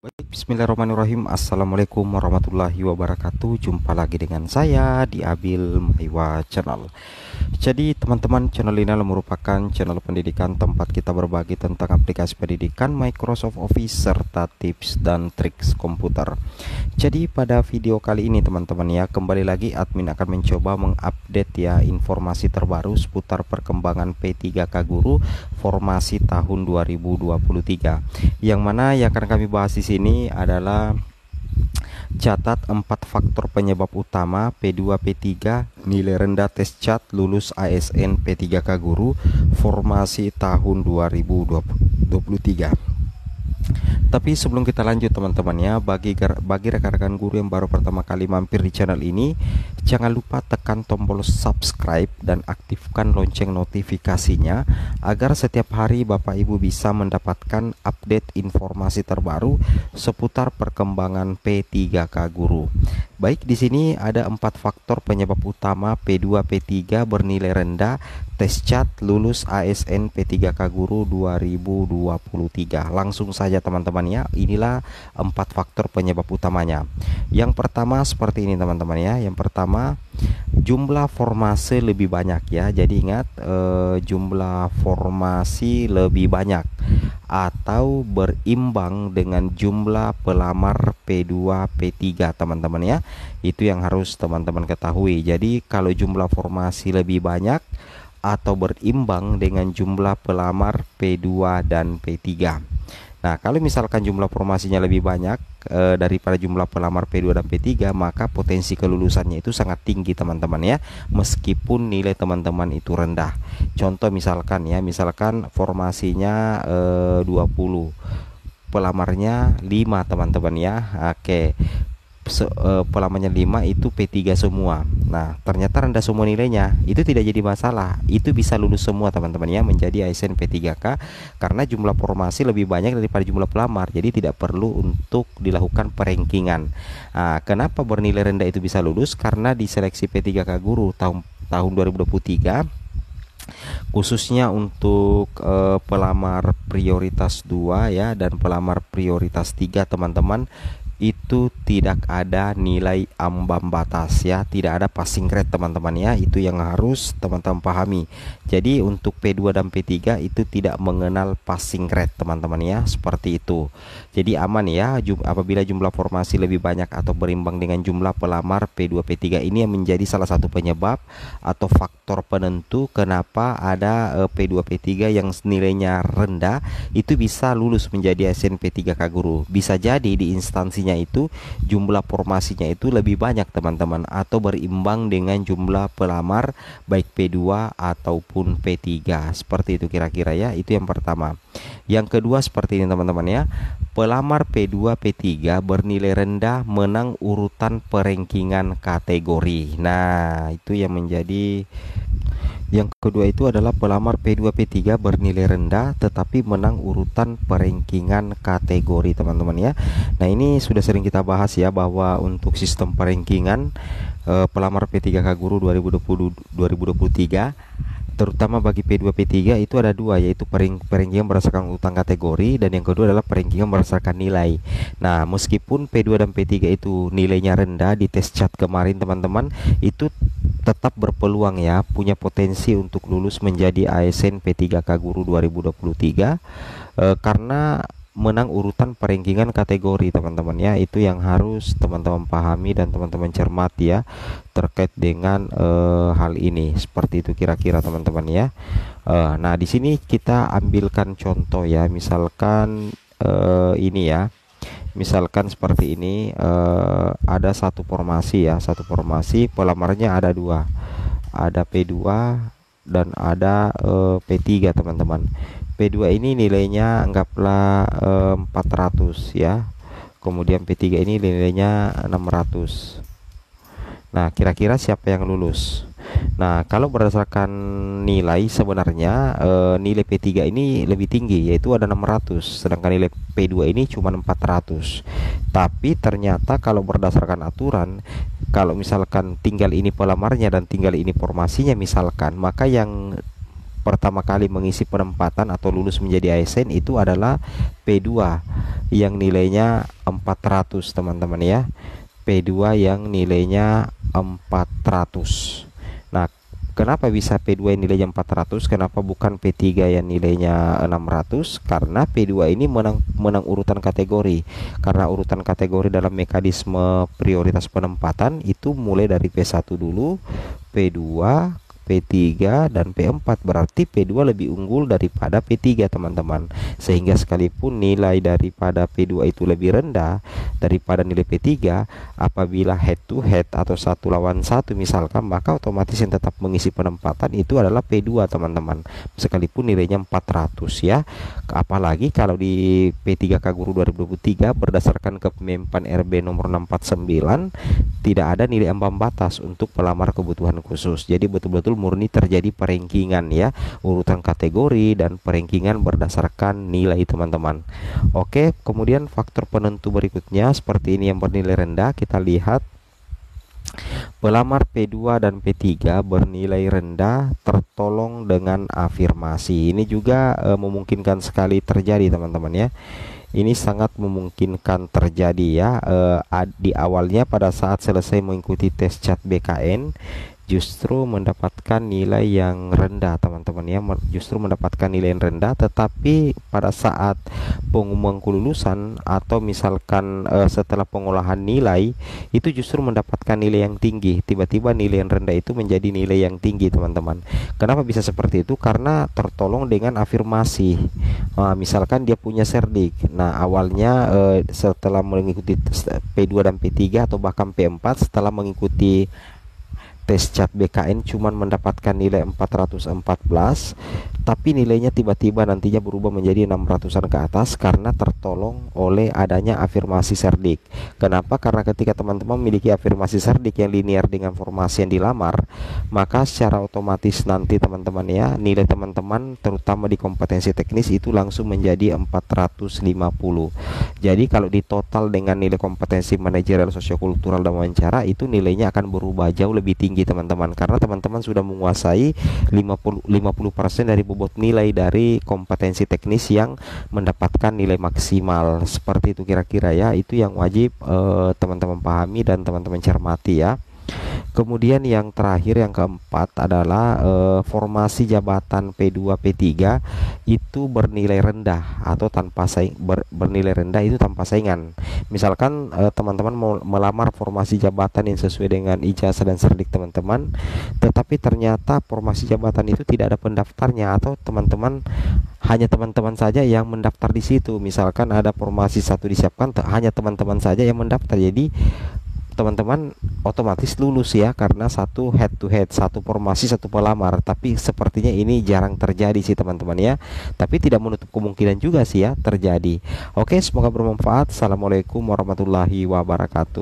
Baik, bismillahirrahmanirrahim. Assalamualaikum warahmatullahi wabarakatuh. Jumpa lagi dengan saya di Abil Mahwa Channel. Jadi teman-teman, channel ini merupakan channel pendidikan tempat kita berbagi tentang aplikasi pendidikan Microsoft Office serta tips dan triks komputer. Jadi pada video kali ini teman-teman ya, kembali lagi admin akan mencoba mengupdate ya informasi terbaru seputar perkembangan P3K Guru formasi tahun 2023. Yang mana yang akan kami bahas di sini adalah catat 4 faktor penyebab utama P2 P3 nilai rendah tes CAT lulus ASN P3K Guru formasi tahun 2023. Tapi sebelum kita lanjut teman-teman ya, bagi rekan-rekan guru yang baru pertama kali mampir di channel ini, jangan lupa tekan tombol subscribe dan aktifkan lonceng notifikasinya agar setiap hari Bapak Ibu bisa mendapatkan update informasi terbaru seputar perkembangan P3K Guru. Baik, di sini ada 4 faktor penyebab utama P2 P3 bernilai rendah tes CAT lulus ASN P3K Guru 2023. Langsung saja teman-teman ya, inilah 4 faktor penyebab utamanya. Yang pertama seperti ini teman-teman ya. Yang pertama, jumlah formasi lebih banyak ya. Jadi ingat, jumlah formasi lebih banyak atau berimbang dengan jumlah pelamar P2 P3 teman-teman ya. Itu yang harus teman-teman ketahui. Jadi kalau jumlah formasi lebih banyak atau berimbang dengan jumlah pelamar P2 dan P3. Nah, kalau misalkan jumlah formasinya lebih banyak daripada jumlah pelamar P2 dan P3, maka potensi kelulusannya itu sangat tinggi teman-teman ya, meskipun nilai teman-teman itu rendah. Contoh misalkan ya, misalkan formasinya 20, pelamarnya 5 teman-teman ya. Oke. Pelamarnya 5 itu P3 semua. Nah, ternyata rendah semua nilainya, itu tidak jadi masalah. Itu bisa lulus semua teman-teman ya, menjadi ASN P3K karena jumlah formasi lebih banyak daripada jumlah pelamar. Jadi tidak perlu untuk dilakukan perankingan. Nah, kenapa bernilai rendah itu bisa lulus? Karena di seleksi P3K Guru tahun 2023 khususnya untuk pelamar prioritas 2 ya dan pelamar prioritas 3 teman-teman, itu tidak ada nilai ambang batas ya, tidak ada passing grade teman-teman ya. Itu yang harus teman-teman pahami. Jadi untuk P2 dan P3 itu tidak mengenal passing grade teman-teman ya, seperti itu. Jadi aman ya, apabila jumlah formasi lebih banyak atau berimbang dengan jumlah pelamar P2 P3, ini yang menjadi salah satu penyebab atau faktor penentu kenapa ada P2 P3 yang nilainya rendah itu bisa lulus menjadi ASN P3K Guru. Bisa jadi di instansi itu jumlah formasinya itu lebih banyak teman-teman, atau berimbang dengan jumlah pelamar baik P2 ataupun P3. Seperti itu kira-kira ya. Itu yang pertama. Yang kedua seperti ini teman-teman ya, pelamar P2 P3 bernilai rendah menang urutan perankingan kategori. Nah, itu yang menjadi yang kedua, itu adalah pelamar P2 P3 bernilai rendah tetapi menang urutan perankingan kategori teman-teman ya. Nah, ini sudah sering kita bahas ya, bahwa untuk sistem perankingan pelamar P3K Guru 2023 terutama bagi P2 P3 itu ada dua, yaitu perankingan berdasarkan urutan kategori, dan yang kedua adalah perankingan berdasarkan nilai. Nah, meskipun P2 dan P3 itu nilainya rendah di tes CAT kemarin teman-teman, itu tetap berpeluang ya, punya potensi untuk lulus menjadi ASN P3K Guru 2023 karena menang urutan perankingan kategori teman-teman ya. Itu yang harus teman-teman pahami dan teman-teman cermati ya terkait dengan hal ini. Seperti itu kira-kira teman-teman ya. Nah, di sini kita ambilkan contoh ya, misalkan ini ya. Misalkan seperti ini, ada satu formasi ya, satu formasi pelamarnya ada 2, ada P2 dan ada P3 teman-teman. P2 ini nilainya anggaplah 400 ya, kemudian P3 ini nilainya 600. Nah, kira-kira siapa yang lulus? Nah, kalau berdasarkan nilai sebenarnya nilai P3 ini lebih tinggi, yaitu ada 600, sedangkan nilai P2 ini cuma 400. Tapi ternyata kalau berdasarkan aturan, kalau misalkan tinggal ini pelamarnya dan tinggal ini formasinya misalkan, maka yang pertama kali mengisi penempatan atau lulus menjadi ASN itu adalah P2 yang nilainya 400 teman-teman ya. P2 yang nilainya 400. Nah, kenapa bisa P2 yang nilainya 400? Kenapa bukan P3 yang nilainya 600? Karena P2 ini menang urutan kategori. Karena urutan kategori dalam mekanisme prioritas penempatan itu mulai dari P1 dulu, P2, P3 dan P4, berarti P2 lebih unggul daripada P3 teman-teman. Sehingga sekalipun nilai daripada P2 itu lebih rendah daripada nilai P3, apabila head to head atau 1 lawan 1 misalkan, maka otomatis yang tetap mengisi penempatan itu adalah P2 teman-teman, sekalipun nilainya 400 ya. Apalagi kalau di P3K Guru 2023 berdasarkan Kemenpan RB nomor 649 tidak ada nilai ambang batas untuk pelamar kebutuhan khusus. Jadi betul-betul murni terjadi perengkingan ya, urutan kategori dan perengkingan berdasarkan nilai teman-teman. Oke, kemudian faktor penentu berikutnya seperti ini yang bernilai rendah. Kita lihat pelamar P2 dan P3 bernilai rendah tertolong dengan afirmasi. Ini juga memungkinkan sekali terjadi teman-teman ya. Ini sangat memungkinkan terjadi ya. Di awalnya pada saat selesai mengikuti tes CAT BKN justru mendapatkan nilai yang rendah teman-teman ya, justru mendapatkan nilai yang rendah, tetapi pada saat pengumuman kelulusan atau misalkan setelah pengolahan nilai itu justru mendapatkan nilai yang tinggi. Tiba-tiba nilai yang rendah itu menjadi nilai yang tinggi teman-teman. Kenapa bisa seperti itu? Karena tertolong dengan afirmasi. Misalkan dia punya serdik, nah awalnya setelah mengikuti P2 dan P3 atau bahkan P4 setelah mengikuti tes CAT BKN cuman mendapatkan nilai 414, tapi nilainya tiba-tiba nantinya berubah menjadi 600-an ke atas karena tertolong oleh adanya afirmasi serdik. Kenapa? Karena ketika teman-teman memiliki afirmasi serdik yang linear dengan formasi yang dilamar, maka secara otomatis nanti teman-teman ya, nilai teman-teman terutama di kompetensi teknis itu langsung menjadi 450. Jadi kalau ditotal dengan nilai kompetensi manajerial, sosiokultural dan wawancara, itu nilainya akan berubah jauh lebih tinggi teman-teman, karena teman-teman sudah menguasai 50% dari bobot nilai dari kompetensi teknis yang mendapatkan nilai maksimal. Seperti itu kira-kira ya, itu yang wajib teman-teman pahami dan teman-teman cermati ya. Kemudian yang terakhir, yang keempat adalah formasi jabatan P2 P3 itu bernilai rendah atau tanpa bernilai rendah itu tanpa saingan. Misalkan teman-teman mau melamar formasi jabatan yang sesuai dengan ijazah dan serdik teman-teman, tetapi ternyata formasi jabatan itu tidak ada pendaftarnya, atau hanya teman-teman saja yang mendaftar di situ. Misalkan ada formasi satu disiapkan, hanya teman-teman saja yang mendaftar. Jadi teman-teman otomatis lulus ya, karena satu head to head, satu formasi satu pelamar. Tapi sepertinya ini jarang terjadi sih teman-teman ya, tapi tidak menutup kemungkinan juga sih ya terjadi. Oke, semoga bermanfaat. Assalamualaikum warahmatullahi wabarakatuh.